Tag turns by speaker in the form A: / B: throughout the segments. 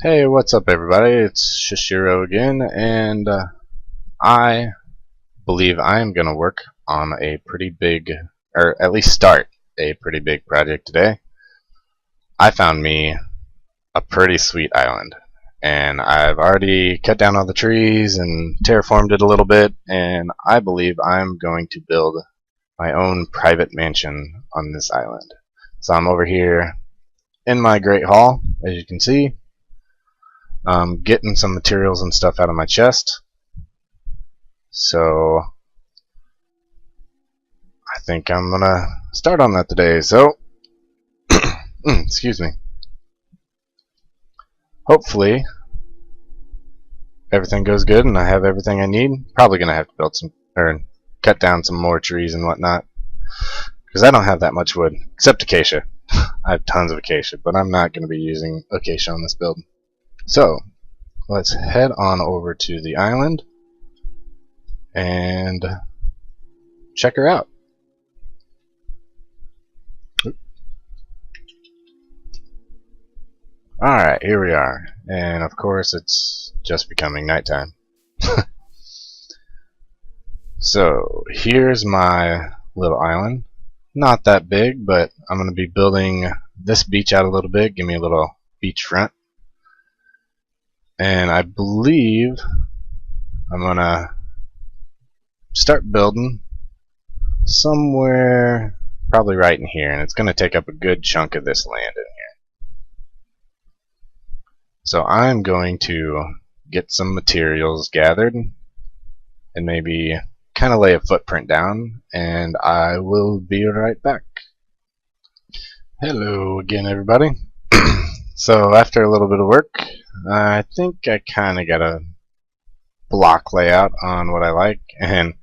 A: Hey, what's up everybody? It's Seishiro again, and I believe I am going to work on a pretty big, or at least start a pretty big project today. I found me a pretty sweet island, and I've already cut down all the trees and terraformed it a little bit, and I believe I'm going to build my own private mansion on this island. So I'm over here in my Great Hall, as you can see. Getting some materials and stuff out of my chest. So I think I'm gonna start on that today. So excuse me. Hopefully everything goes good and I have everything I need. Probably gonna have to build some or cut down some more trees and whatnot, because I don't have that much wood except acacia. I have tons of acacia, but I'm not gonna be using acacia on this build. So let's head on over to the island and check her out. Alright, here we are. And of course it's just becoming nighttime. So here's my little island. Not that big, but I'm going to be building this beach out a little bit. Give me a little beach front. And I believe I'm gonna start building somewhere probably right in here, and it's gonna take up a good chunk of this land in here. So I'm going to get some materials gathered and maybe kind of lay a footprint down, and I will be right back. Hello again everybody. So after a little bit of work, I think I kind of got a block layout on what I like, and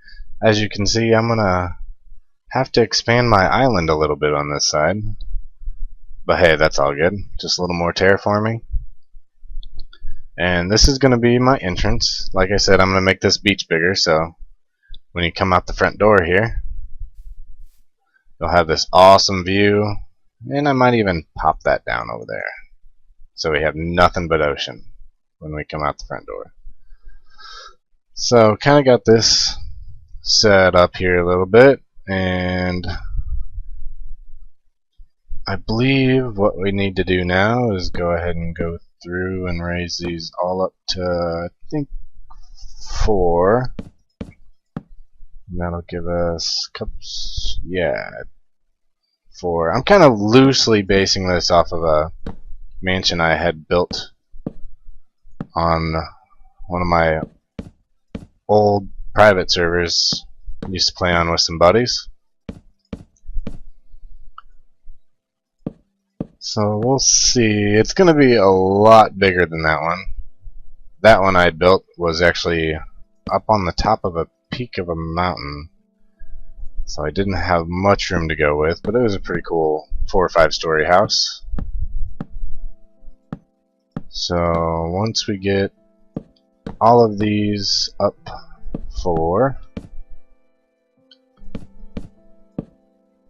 A: as you can see I'm gonna have to expand my island a little bit on this side, but hey, that's all good. Just a little more terraforming, and this is gonna be my entrance. Like I said, I'm gonna make this beach bigger, so when you come out the front door here you'll have this awesome view, and I might even pop that down over there so we have nothing but ocean when we come out the front door. So kind of got this set up here a little bit, and I believe what we need to do now is go ahead and go through and raise these all up to I think 4. And that'll give us cups, yeah, 4. I'm kind of loosely basing this off of a mansion I had built on one of my old private servers I used to play on with some buddies. So we'll see. It's gonna be a lot bigger than that one. That one I built was actually up on the top of a peak of a mountain, so I didn't have much room to go with, but it was a pretty cool 4 or 5 story house. So once we get all of these up 4,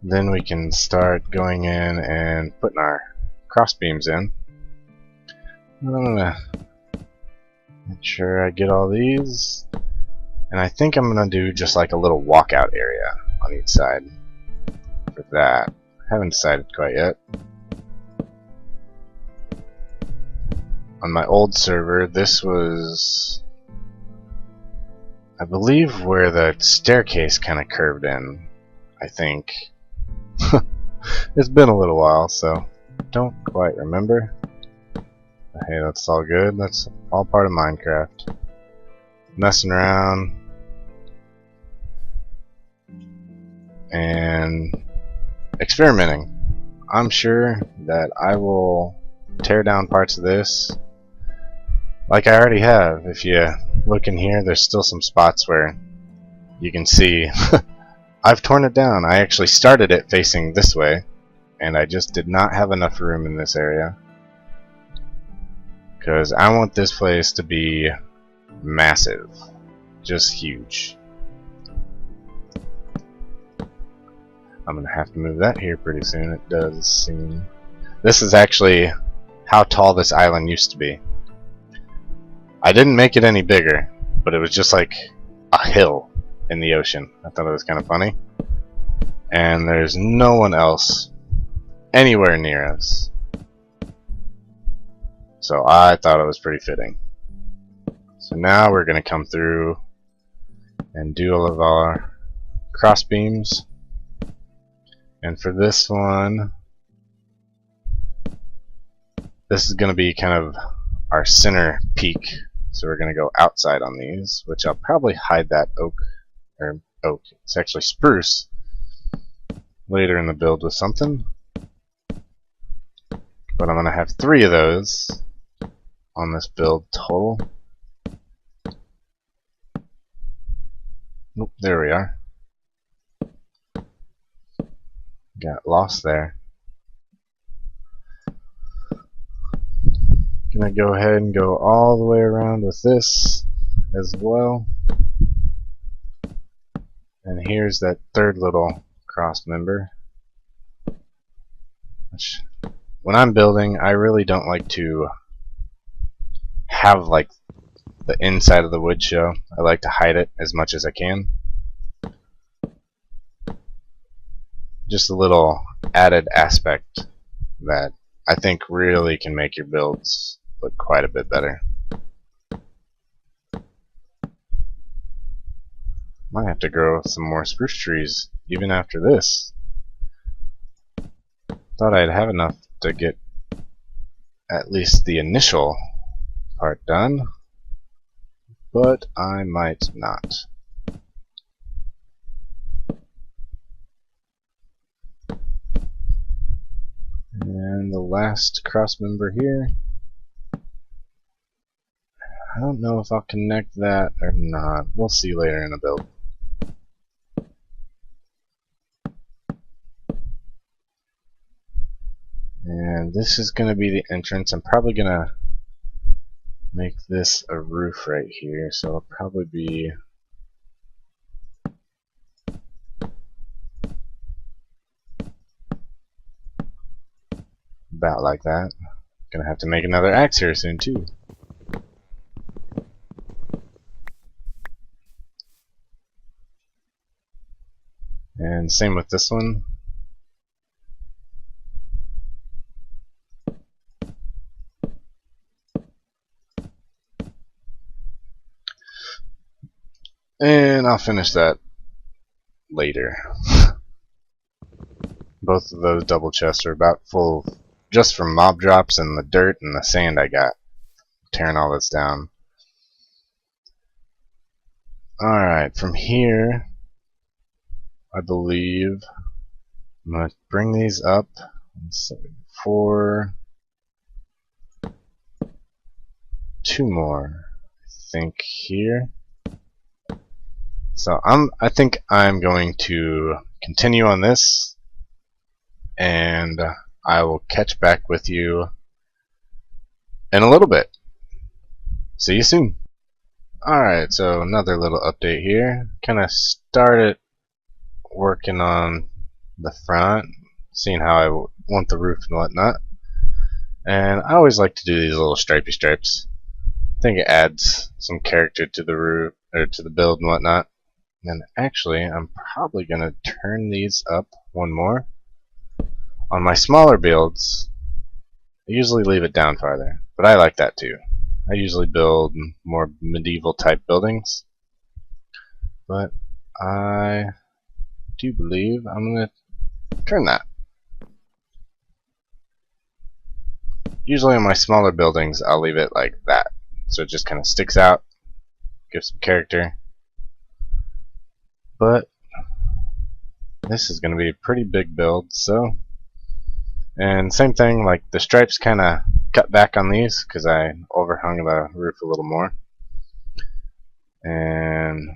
A: then we can start going in and putting our cross beams in. I'm gonna make sure I get all these, and I think I'm gonna do just like a little walkout area on each side for that. Haven't decided quite yet. On my old server, this was, I believe, where the staircase kind of curved in, I think. It's been a little while, so don't quite remember. But hey, that's all good. That's all part of Minecraft. Messing around and experimenting. I'm sure that I will tear down parts of this like I already have. If you look in here, there's still some spots where you can see I've torn it down. I actually started it facing this way, and I just did not have enough room in this area, because I want this place to be massive, just huge. I'm gonna have to move that here pretty soon. It does seem. This is actually how tall this island used to be. I didn't make it any bigger, but it was just like a hill in the ocean. I thought it was kind of funny. And there's no one else anywhere near us. So I thought it was pretty fitting. So now we're going to come through and do all of our cross beams. And for this one, this is going to be kind of our center peak. So we're going to go outside on these, which I'll probably hide that oak, it's actually spruce, later in the build with something. But I'm going to have 3 of those on this build total. Oop, there we are. Got lost there. Gonna go ahead and go all the way around with this as well. And here's that third little cross member. Which, when I'm building, I really don't like to have like the inside of the wood show. I like to hide it as much as I can. Just a little added aspect that I think really can make your builds look quite a bit better. Might have to grow some more spruce trees even after this. Thought I'd have enough to get at least the initial part done, but I might not. And the last cross member here, I don't know if I'll connect that or not. We'll see later in the build. And this is going to be the entrance. I'm probably going to make this a roof right here, so it'll probably be about like that. Gonna have to make another axe here soon too. And same with this one. And I'll finish that later. Both of those double chests are about full just from mob drops and the dirt and the sand I got tearing all this down. Alright, from here I believe I'm going to bring these up. So 4, 2 more I think here. So I think I'm going to continue on this, and I will catch back with you in a little bit. See you soon. Alright, so another little update here. Kind of started working on the front, seeing how I want the roof and whatnot. And I always like to do these little stripy stripes. I think it adds some character to the roof, or to the build and whatnot. And actually, I'm probably going to turn these up one more. On my smaller builds, I usually leave it down farther, but I like that too. I usually build more medieval type buildings, but I do believe I'm going to turn that. Usually on my smaller buildings, I'll leave it like that, so it just kind of sticks out, gives some character. But this is going to be a pretty big build, so. And same thing, like the stripes kind of cut back on these because I overhung the roof a little more. And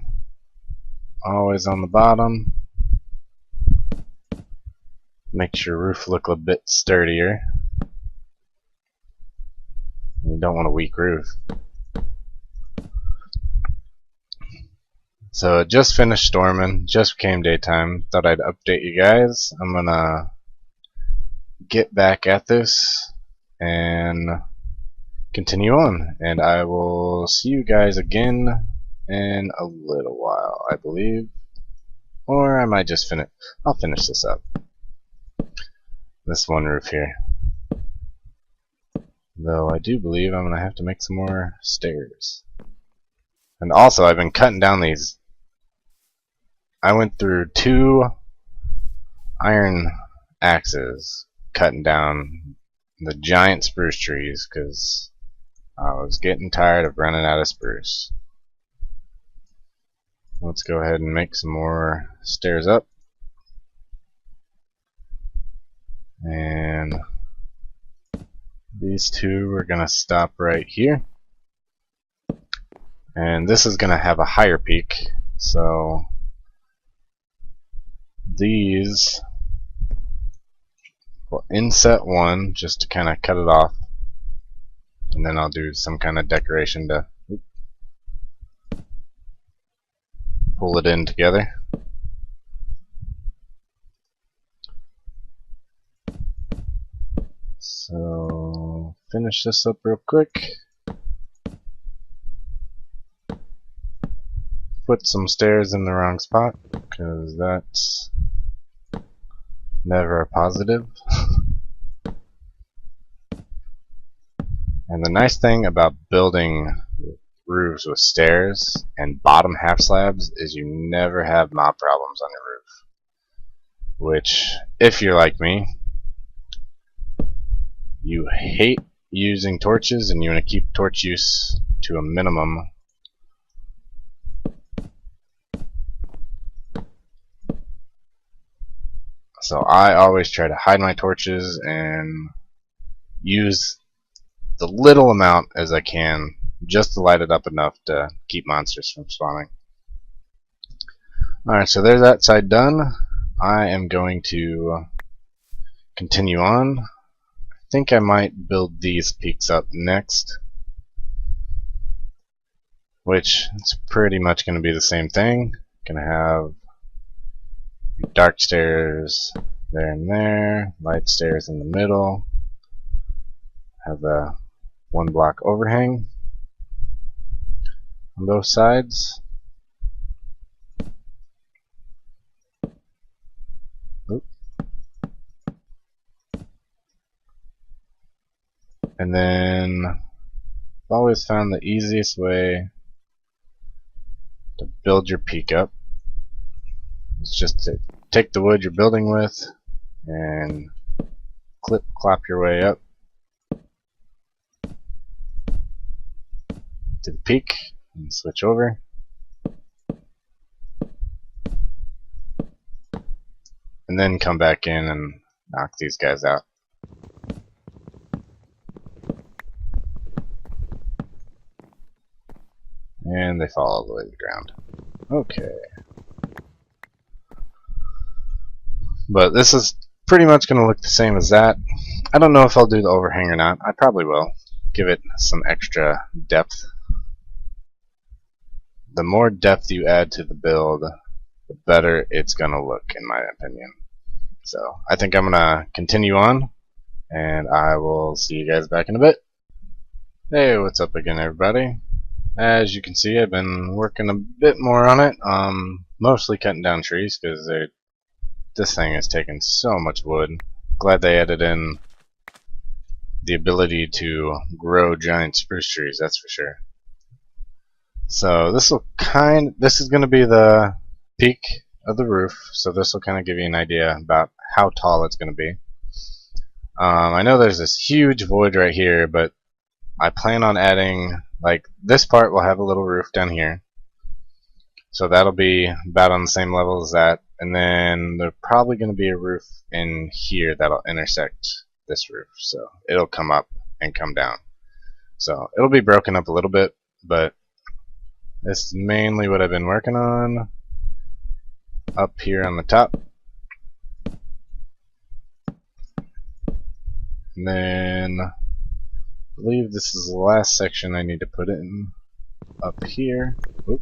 A: always on the bottom, makes your roof look a bit sturdier. You don't want a weak roof. So it just finished storming, just became daytime. Thought I'd update you guys. I'm gonna get back at this and continue on, and I will see you guys again in a little while, I believe. Or I might just finish. I'll finish this up. This one roof here. Though I do believe I'm going to have to make some more stairs. And also, I've been cutting down these. I went through 2 iron axes cutting down the giant spruce trees because I was getting tired of running out of spruce. Let's go ahead and make some more stairs up. And these 2 are going to stop right here. And this is going to have a higher peak, so these will inset 1 just to kind of cut it off, and then I'll do some kind of decoration to pull it in together. So finish this up real quick. Put some stairs in the wrong spot because that's never a positive. And the nice thing about building roofs with stairs and bottom half slabs is you never have mob problems on your roof. Which, if you're like me, you hate using torches and you want to keep torch use to a minimum. So I always try to hide my torches and use the little amount as I can just to light it up enough to keep monsters from spawning. Alright, so there's that side done. I am going to continue on. I think I might build these peaks up next, which is pretty much going to be the same thing. Going to have dark stairs there and there, light stairs in the middle, have a 1 block overhang on both sides. Oop. And then I've always found the easiest way to build your peak up is just to take the wood you're building with and clop your way up to the peak and switch over. And then come back in and knock these guys out. And they fall all the way to the ground. Okay. But this is pretty much going to look the same as that. I don't know if I'll do the overhang or not. I probably will. Give it some extra depth. The more depth you add to the build, the better it's going to look, in my opinion. So I think I'm going to continue on, and I will see you guys back in a bit. Hey, what's up again, everybody? As you can see, I've been working a bit more on it. Mostly cutting down trees because this thing is taking so much wood. Glad they added in the ability to grow giant spruce trees, that's for sure. So this is going to be the peak of the roof, so this will kind of give you an idea about how tall it's going to be. I know there's this huge void right here, but I plan on adding, like, this part will have a little roof down here, so that'll be about on the same level as that. And then there's probably going to be a roof in here that'll intersect this roof, so it'll come up and come down. So it'll be broken up a little bit, but this is mainly what I've been working on up here on the top. And then I believe this is the last section I need to put in up here. Oop.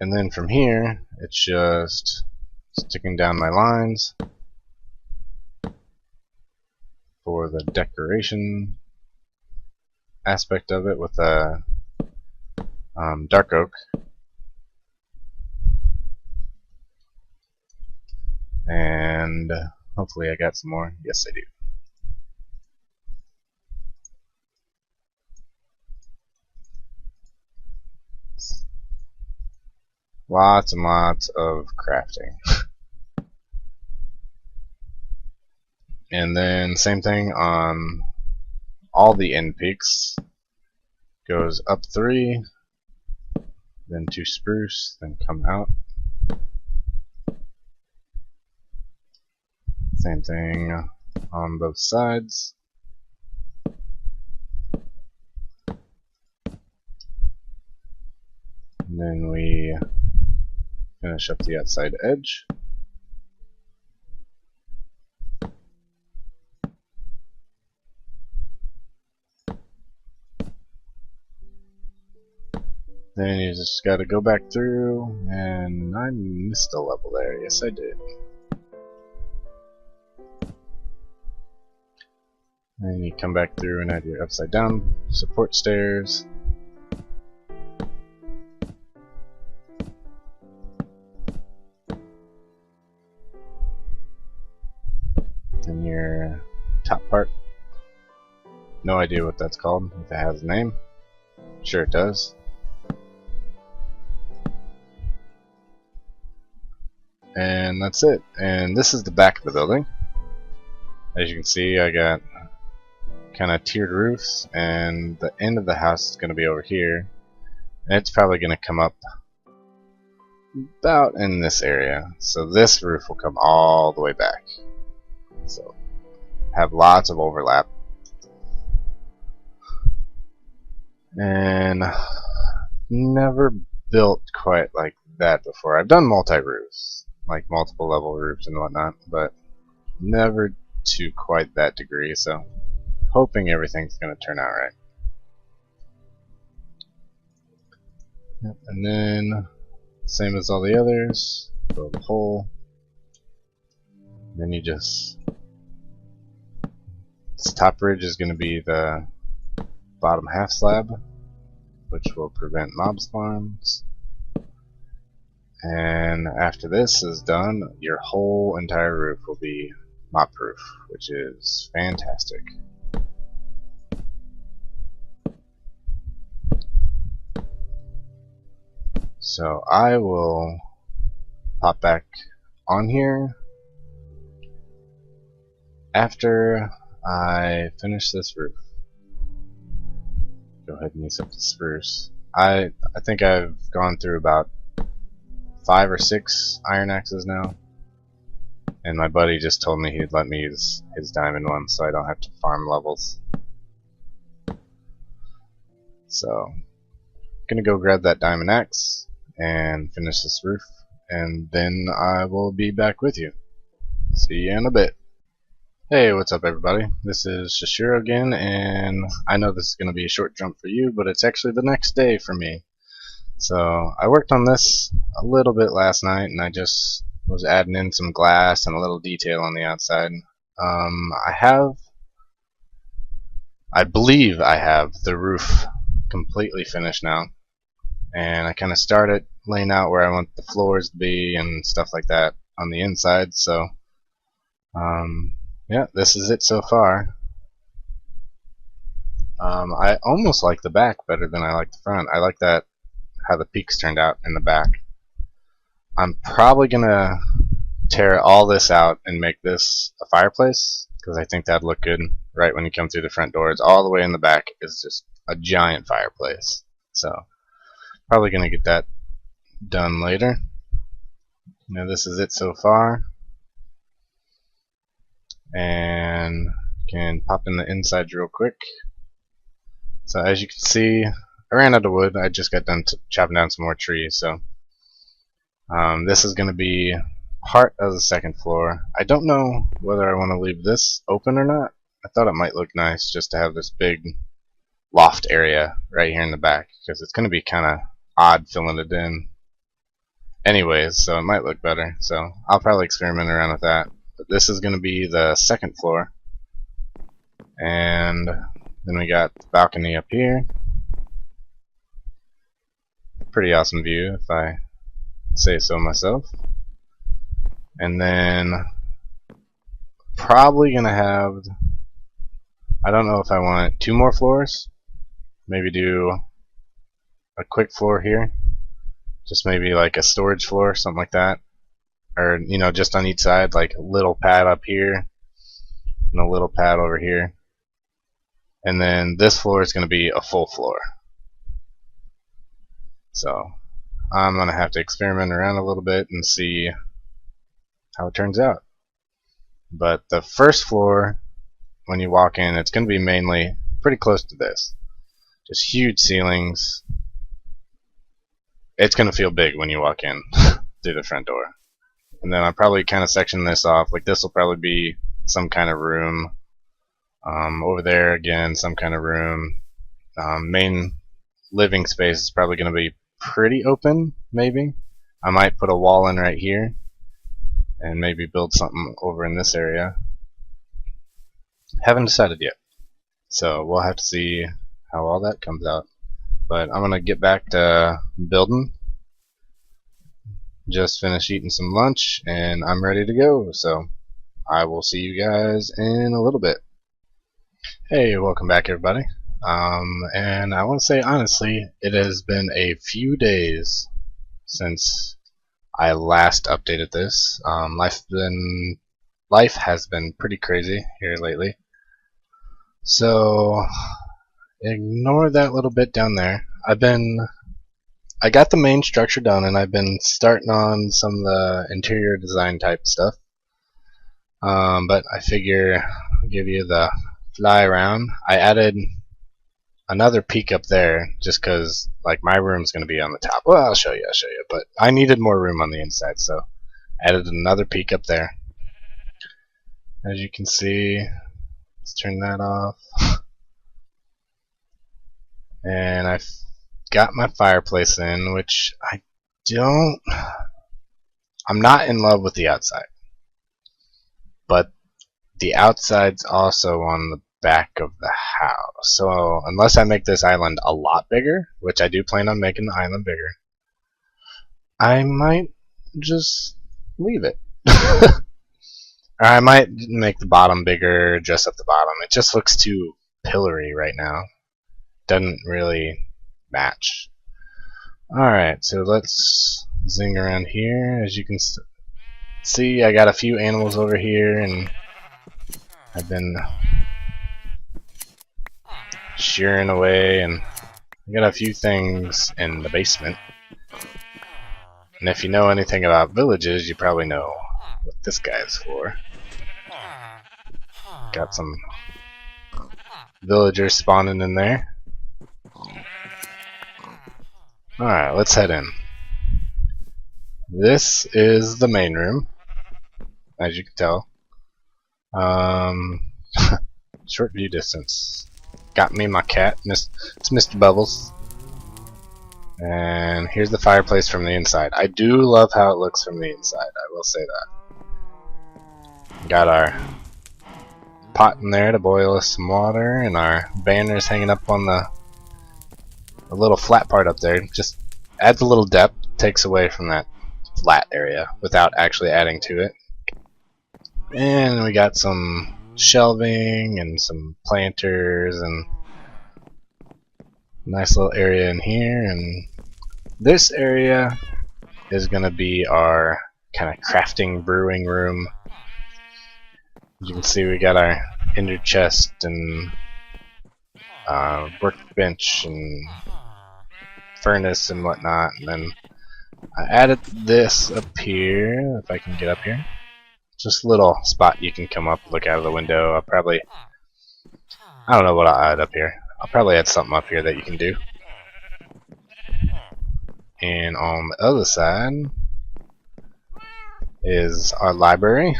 A: And then from here, it's just sticking down my lines. for the decoration aspect of it with a dark oak. And hopefully I got some more. Yes, I do. Lots and lots of crafting. And then same thing on all the end peaks. Goes up 3, then 2 spruce, then come out. Same thing on both sides. And then we finish up the outside edge. Then you just gotta go back through, and I missed a level there. Yes, I did. And you come back through and add your upside down support stairs. Then your top part. No idea what that's called, if it has a name. Sure it does. And that's it. And this is the back of the building. As you can see, I got kind of tiered roofs, and the end of the house is going to be over here, and it's probably going to come up about in this area. So this roof will come all the way back, so have lots of overlap. And never built quite like that before. I've done multi-roofs, like multiple level roofs and whatnot, but never to quite that degree, so hoping everything's going to turn out right. Yep. And then same as all the others, build a hole. Then you just, this top ridge is going to be the bottom half slab, which will prevent mob spawns. And after this is done, your whole entire roof will be mob proof, which is fantastic. So I will pop back on here after I finish this roof. Go ahead and use up the spruce. I think I've gone through about 5 or 6 iron axes now, and my buddy just told me he'd let me use his diamond one so I don't have to farm levels. So gonna go grab that diamond axe and finish this roof, and then I will be back with you. See you in a bit. Hey, what's up everybody? This is Seishiro again, and I know this is going to be a short jump for you, but it's actually the next day for me. So I worked on this a little bit last night, and I just was adding in some glass and a little detail on the outside. I believe I have the roof completely finished now, and I kind of started laying out where I want the floors to be and stuff like that on the inside. So yeah, this is it so far. I almost like the back better than I like the front. I like that, how the peaks turned out in the back. I'm probably gonna tear all this out and make this a fireplace, because I think that'd look good right when you come through the front doors. All the way in the back is just a giant fireplace. So probably gonna get that done later. Now this is it so far. And can pop in the insides real quick. So as you can see, I ran out of wood. I just got done chopping down some more trees. So this is going to be part of the second floor. I don't know whether I want to leave this open or not. I thought it might look nice just to have this big loft area right here in the back, because it's going to be kind of odd filling it in anyways, so it might look better. So I'll probably experiment around with that. But this is going to be the second floor, And then we got the balcony up here. Pretty awesome view, if I say so myself. And then probably gonna have, I don't know if I want 2 more floors. Maybe do a quick floor here. Just maybe like a storage floor, something like that. Or, you know, just on each side, like a little pad up here and a little pad over here. And then this floor is going to be a full floor. So I'm going to have to experiment around a little bit and see how it turns out. But the first floor, when you walk in, it's going to be mainly pretty close to this. Just huge ceilings. It's going to feel big when you walk in through the front door. And then I'll probably kind of section this off. Like this will probably be some kind of room. Over there again, some kind of room. Main living space is probably going to be pretty open, maybe. I might put a wall in right here and maybe build something over in this area. Haven't decided yet. So we'll have to see how all that comes out. But I'm going to get back to building. Just finished eating some lunch and I'm ready to go. So I will see you guys in a little bit. Hey, welcome back everybody. And I want to say honestly, it has been a few days since I last updated this. Life has been pretty crazy here lately. So ignore that little bit down there. I got the main structure done and I've been starting on some of the interior design type stuff. But I figure I'll give you the fly around. I added another peak up there just because like my room's going to be on the top. Well, I'll show you. But I needed more room on the inside, so I added another peak up there. As you can see, let's turn that off. And I've got my fireplace in, which I'm not in love with the outside. But the outside's also on the back of the house. So unless I make this island a lot bigger, which I do plan on making the island bigger, I might just leave it. Or I might make the bottom bigger, dress up the bottom. It just looks too pillory right now. Doesn't really match. Alright, so let's zing around here. As you can see, I got a few animals over here, and I've been shearing away, and I got a few things in the basement. And if you know anything about villages, you probably know what this guy is for. Got some villagers spawning in there. Alright, let's head in. This is the main room, as you can tell. Short view distance. Got me my cat. It's Mr. Bubbles. And here's the fireplace from the inside. I do love how it looks from the inside, I will say that. Got our pot in there to boil us some water, and our banners hanging up on the little flat part up there. Just adds a little depth, takes away from that flat area without actually adding to it. And we got some shelving and some planters and nice little area in here. And this area is going to be our kind of crafting brewing room. As you can see, we got our ender chest and workbench and furnace and whatnot. And then I added this up here, if I can get up here. Just a little spot you can come up, look out of the window. I don't know what I'll add up here. I'll probably add something up here that you can do. And on the other side is our library,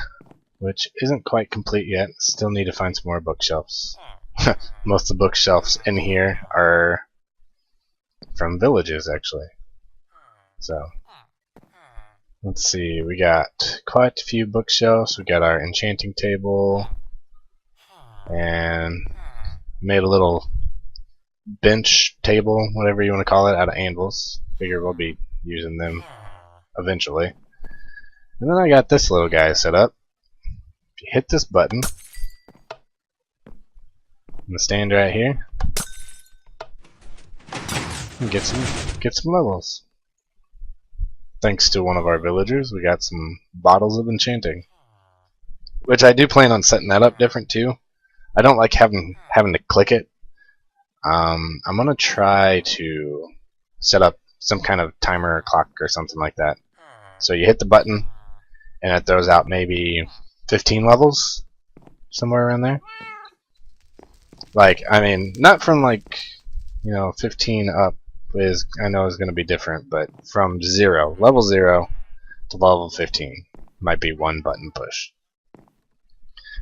A: which isn't quite complete yet. Still need to find some more bookshelves. Most of the bookshelves in here are from villages, actually. So let's see, we got quite a few bookshelves. We got our enchanting table, and Made a little bench, table, whatever you want to call it, out of anvils. Figure we'll be using them eventually. And then I got this little guy set up. If you hit this button, I'm gonna stand right here and get some levels. Thanks to one of our villagers, we got some bottles of enchanting, which I do plan on setting that up different too. I don't like having to click it. I'm gonna try to set up some kind of timer or clock or something like that. So you hit the button, and it throws out maybe 15 levels, somewhere around there. Like, I mean, not from like, 15 up I know is going to be different, but from level 0 to level 15 might be one button push.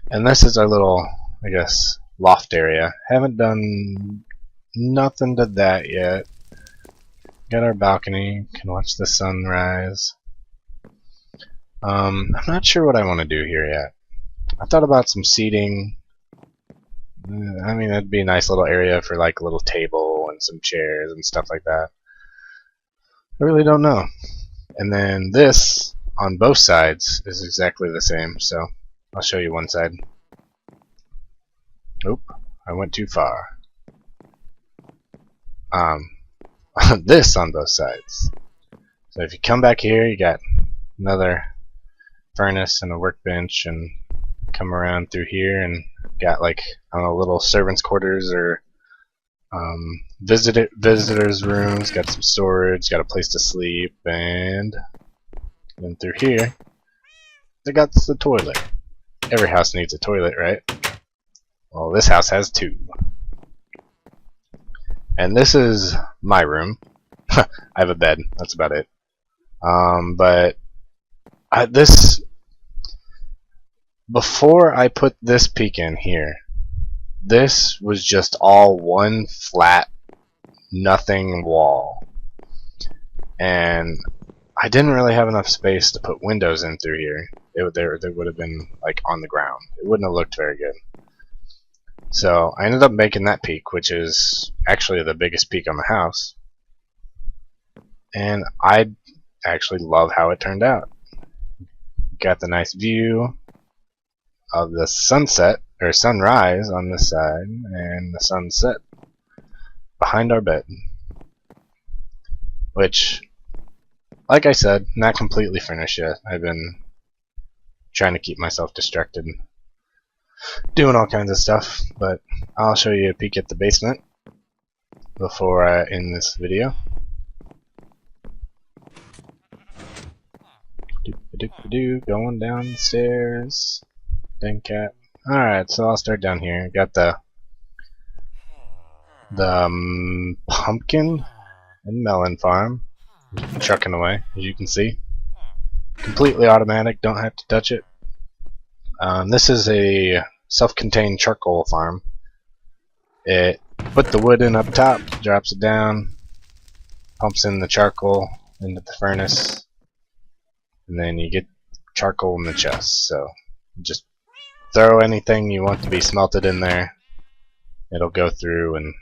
A: And this is our little, I guess, loft area. Haven't done nothing to that yet. Got our balcony, can watch the sunrise. I'm not sure what I want to do here yet. I thought about some seating. I mean, that'd be a nice little area for like a little table and some chairs and stuff like that. I really don't know. And then this, on both sides, is exactly the same, so I'll show you one side. Oop, I went too far. This on both sides. So if you come back here, you got another furnace and a workbench, and come around through here and got like, I don't know, little servants' quarters or visitors' rooms. Got some storage, got a place to sleep, and then through here they got the toilet. Every house needs a toilet, right? Well, this house has 2. And this is my room. I have a bed. That's about it. But before I put this peak in here, this was just all one flat, nothing wall. And I didn't really have enough space to put windows in through here. They would have been like on the ground. It wouldn't have looked very good. So I ended up making that peak, which is actually the biggest peak on the house. And I actually love how it turned out. Got the nice view of the sunset or sunrise on this side and the sunset behind our bed, which, like I said, not completely finished yet. I've been trying to keep myself distracted doing all kinds of stuff, but I'll show you a peek at the basement before I end this video. Going down the stairs. Dang cat. Alright, so I'll start down here. Got the pumpkin and melon farm. Trucking away, as you can see. Completely automatic, don't have to touch it. This is a self-contained charcoal farm. It put the wood in up top, drops it down, pumps in the charcoal into the furnace, and then you get charcoal in the chest. So just throw anything you want to be smelted in there. It'll go through and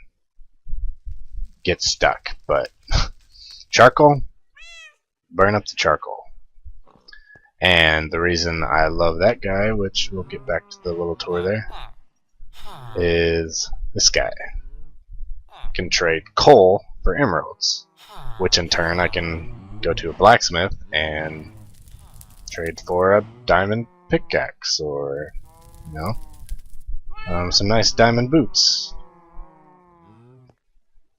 A: get stuck. But charcoal, burn up the charcoal. And the reason I love that guy, which we'll get back to the little tour there, is this guy. I can trade coal for emeralds, which in turn I can go to a blacksmith and trade for a diamond pickaxe, or some nice diamond boots,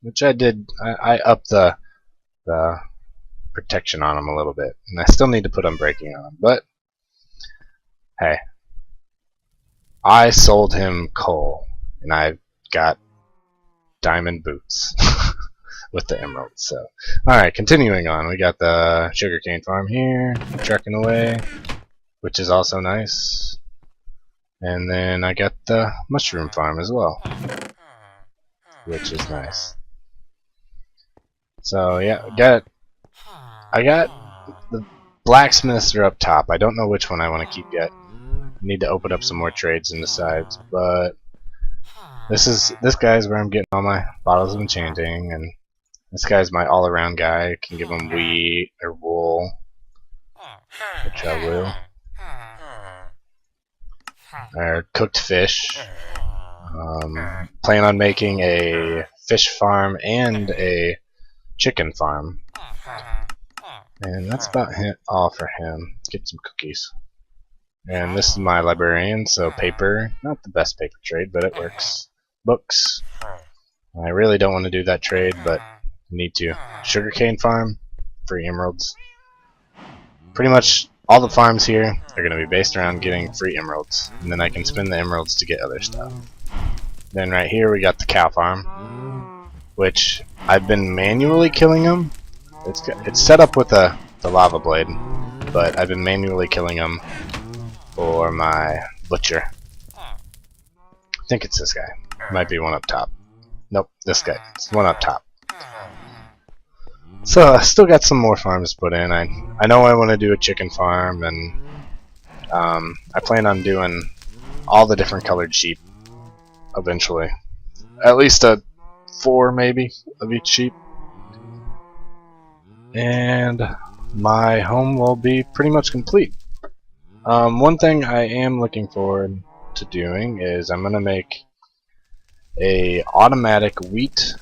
A: which I did. I upped the protection on them a little bit, and I still need to put unbreaking on them, but hey, I sold him coal and I got diamond boots with the emeralds. So alright, continuing on, we got the sugarcane farm here, trucking away, which is also nice. And then I got the mushroom farm as well, which is nice. So yeah, I got the blacksmiths are up top. I don't know which one I want to keep yet. Need to open up some more trades in the sides, but This guy's where I'm getting all my bottles of enchanting, and this guy's my all-around guy. I can give him wheat or wool, which I will. Or cooked fish. Plan on making a fish farm and a chicken farm. And that's about all for him. Let's get some cookies. And this is my librarian, so paper, not the best paper trade, but it works. Books. I really don't want to do that trade, but need to. Sugarcane farm, free emeralds. Pretty much all the farms here are going to be based around getting free emeralds, and then I can spend the emeralds to get other stuff. Then right here we got the cow farm, which I've been manually killing them. It's set up with the lava blade, but I've been manually killing them for my butcher. I think it's this guy. Might be one up top. Nope, this guy. It's one up top. So I still got some more farms to put in. I know I want to do a chicken farm, and I plan on doing all the different colored sheep eventually. At least 4 maybe of each sheep. And my home will be pretty much complete. One thing I am looking forward to doing is I'm going to make a automatic wheat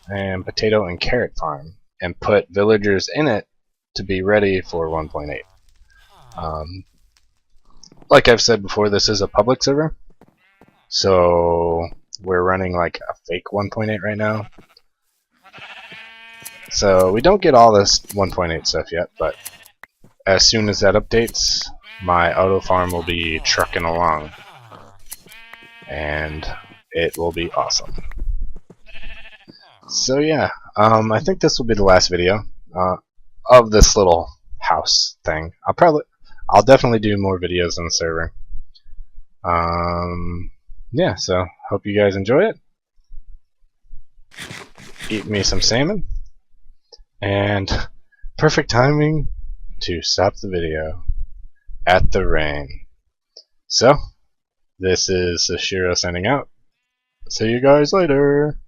A: and potato and carrot farm and put villagers in it to be ready for 1.8. Like I've said before, this is a public server, so we're running like a fake 1.8 right now. So we don't get all this 1.8 stuff yet, but as soon as that updates, my auto farm will be trucking along, and it will be awesome. So yeah, I think this will be the last video of this little house thing. I'll definitely do more videos on the server. Yeah, so hope you guys enjoy it. Eat me some salmon. And perfect timing to stop the video at the rain. So, this is Seishiro signing out. See you guys later.